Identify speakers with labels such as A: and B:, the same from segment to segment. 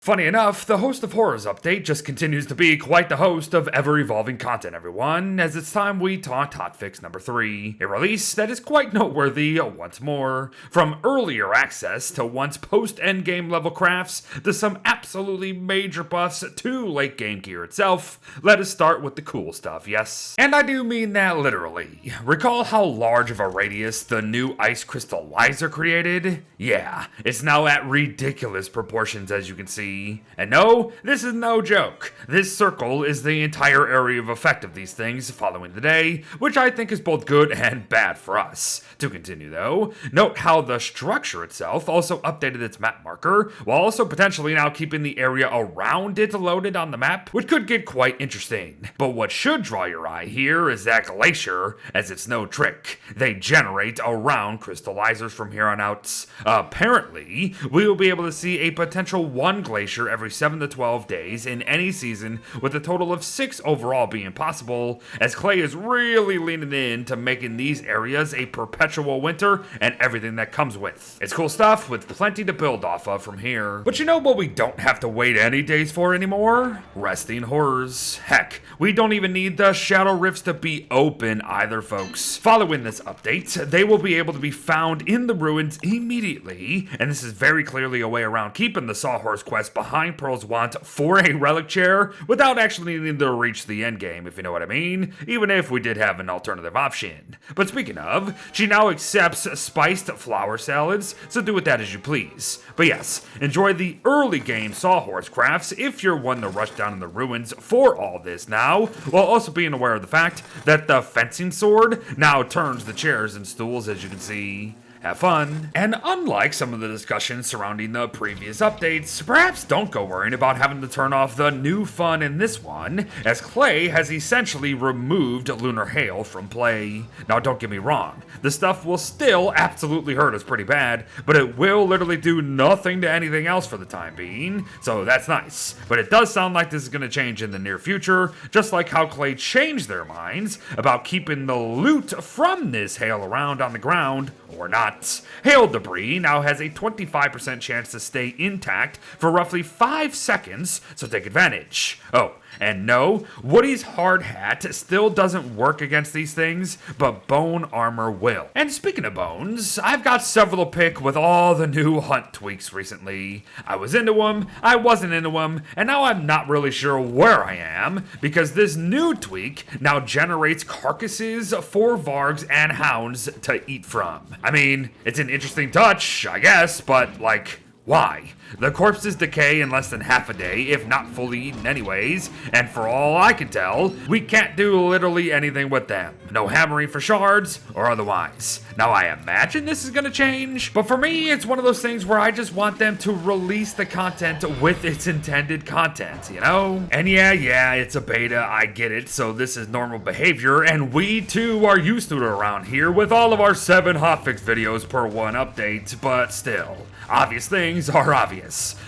A: Funny enough, the Host of Horrors update just continues to be quite the host of ever-evolving content, everyone, as it's time we talked Hotfix number 3, a release that is quite noteworthy once more. From earlier access to once post-endgame level crafts to some absolutely major buffs to late-game gear itself, let us start with the cool stuff, yes? And I do mean that literally. Recall how large of a radius the new ice crystallizer created? Yeah, it's now at ridiculous proportions, as you can see. And no, this is no joke. This circle is the entire area of effect of these things following the day, which I think is both good and bad for us. To continue though, note how the structure itself also updated its map marker, while also potentially now keeping the area around it loaded on the map, which could get quite interesting. But what should draw your eye here is that glacier, as it's no trick. They generate around crystallizers from here on out. Apparently, we will be able to see a potential 1 glacier every 7 to 12 days in any season, with a total of 6 overall being possible, as Clay is really leaning in to making these areas a perpetual winter and everything that comes with. It's cool stuff with plenty to build off of from here. But you know what we don't have to wait any days for anymore? Resting horrors. Heck, we don't even need the shadow rifts to be open either, folks. Following this update, they will be able to be found in the ruins immediately, and this is very clearly a way around keeping the Sawhorse quest behind Pearl's want for a relic chair without actually needing to reach the endgame, if you know what I mean, even if we did have an alternative option. But speaking of, she now accepts spiced flower salads, so do with that as you please. But yes, enjoy the early game Sawhorse crafts if you're one to rush down in the ruins for all this now, while also being aware of the fact that the fencing sword now turns the chairs and stools, as you can see. Have fun. And unlike some of the discussions surrounding the previous updates, perhaps don't go worrying about having to turn off the new fun in this one, as Clay has essentially removed Lunar Hail from play. Now don't get me wrong, the stuff will still absolutely hurt us pretty bad, but it will literally do nothing to anything else for the time being, so that's nice. But it does sound like this is going to change in the near future, just like how Clay changed their minds about keeping the loot from this hail around on the ground, or not. Hail debris now has a 25% chance to stay intact for roughly 5 seconds, so take advantage. Oh, and no, Woody's hard hat still doesn't work against these things, but bone armor will. And speaking of bones, I've got several to pick with all the new hunt tweaks recently. I was into them, I wasn't into them, and now I'm not really sure where I am, because this new tweak now generates carcasses for vargs and hounds to eat from. I mean, it's an interesting touch, I guess, but like, why? The corpses decay in less than half a day, if not fully eaten anyways, and for all I can tell, we can't do literally anything with them. No hammering for shards, or otherwise. Now I imagine this is gonna change, but for me, it's one of those things where I just want them to release the content with its intended content, you know? And yeah, it's a beta, I get it, so this is normal behavior, and we too are used to it around here with all of our 7 hotfix videos per 1 update, but still, obvious things are obvious.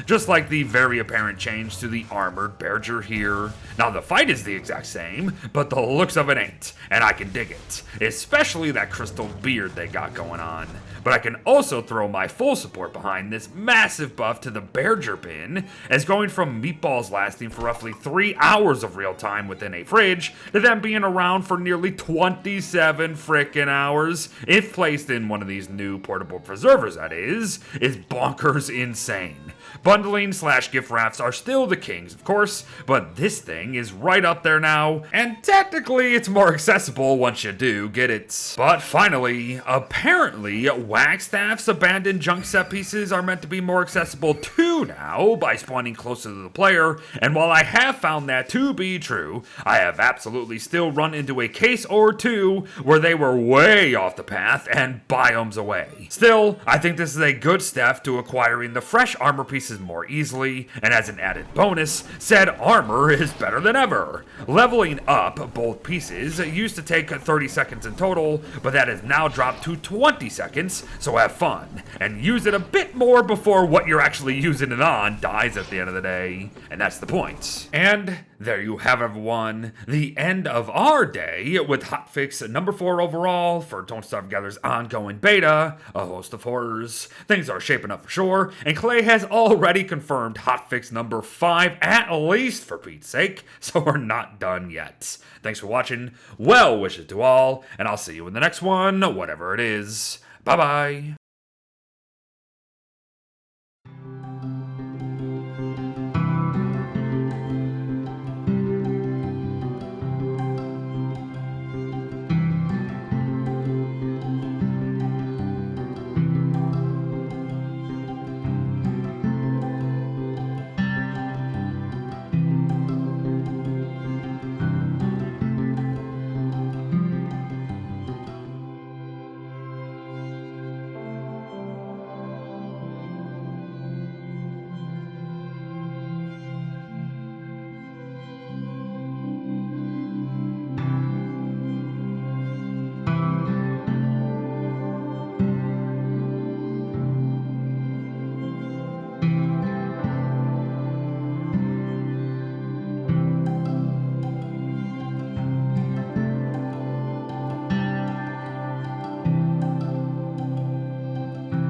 A: Just like the very apparent change to the armored Bearger here. Now the fight is the exact same, but the looks of it ain't, and I can dig it. Especially that crystal beard they got going on. But I can also throw my full support behind this massive buff to the Bearger pin, as going from meatballs lasting for roughly 3 hours of real time within a fridge, to them being around for nearly 27 frickin' hours, if placed in one of these new portable preservers that is bonkers insane. Bundling / gift wraps are still the kings, of course, but this thing is right up there now, and technically it's more accessible once you do get it. But finally, apparently, Wagstaff's abandoned junk set pieces are meant to be more accessible too now by spawning closer to the player, and while I have found that to be true, I have absolutely still run into a case or two where they were way off the path and biomes away. Still, I think this is a good step to acquiring the fresh armor pieces more easily, and as an added bonus, said armor is better than ever. Leveling up both pieces used to take 30 seconds in total, but that has now dropped to 20 seconds, so have fun, and use it a bit more before what you're actually using it on dies at the end of the day, and that's the point. And there you have everyone. The end of our day with Hotfix number 4 overall for Don't Starve Gather's ongoing beta, A Host of Horrors. Things are shaping up for sure, and Clay has already confirmed Hotfix number 5 at least for Pete's sake, so we're not done yet. Thanks for watching, well wishes to all, and I'll see you in the next one, whatever it is. Bye bye.